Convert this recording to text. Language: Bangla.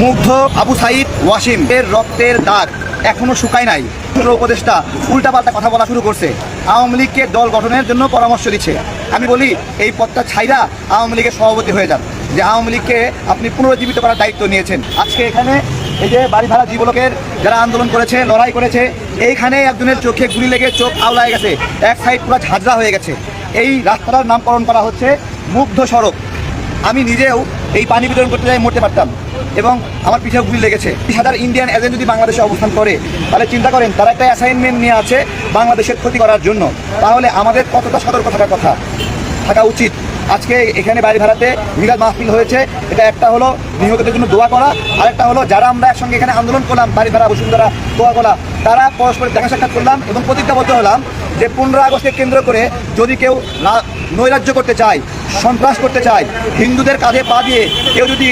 মুগ্ধ আবু সাইদ ওয়াসিম এর রক্তের দাগ এখনো শুকায় নাই। উপদেষ্টা উল্টাপাল্টা কথা বলা শুরু করছে, আওয়ামী লীগকে দল গঠনের জন্য পরামর্শ দিচ্ছে। আমি বলি এই পদটা ছাইরা আওয়ামী লীগের সভাপতি হয়ে যান, যে আওয়ামী লীগকে আপনি পুনরুজ্জীবিত করার দায়িত্ব নিয়েছেন। আজকে এখানে এই যে বাড়ি ভাড়া যুবলোকের যারা আন্দোলন করেছে, লড়াই করেছে, এইখানে একজনের চোখে গুলি লেগে চোখ আওলায় গেছে, এক সাইড পুরো ঝাঁঝরা হয়ে গেছে। এই রাস্তাটার নামকরণ করা হচ্ছে মুগ্ধ সড়ক। আমি নিজেও এই পানি বিতরণ করতে যাই মরতে পারতাম এবং আমার পিঠেও গুলি লেগেছে। 30,000 ইন্ডিয়ান এজেন্ট যদি বাংলাদেশে অবস্থান করে, তাহলে চিন্তা করেন তারা একটা অ্যাসাইনমেন্ট নিয়ে আছে বাংলাদেশের ক্ষতি করার জন্য। তাহলে আমাদের কতটা সতর্ক থাকা উচিত। আজকে এখানে বাড়ি ভাড়াতে মিলাদ মাহফিল হয়েছে, এটা একটা হলো নিহতদের জন্য দোয়া করা, আরেকটা হলো যারা আমরা একসঙ্গে এখানে আন্দোলন করলাম বাড়ি ভাড়া বসুন্ধরা দোয়া করা, তারা পরস্পর দেখা সাক্ষাৎ করলাম এবং প্রতিজ্ঞাবদ্ধ হলাম যে 15 আগস্টকে কেন্দ্র করে যদি কেউ নৈরাজ্য করতে চায়, সন্ত্রাস করতে চায়, হিন্দুদের কাঁধে পা দিয়ে কেউ যদি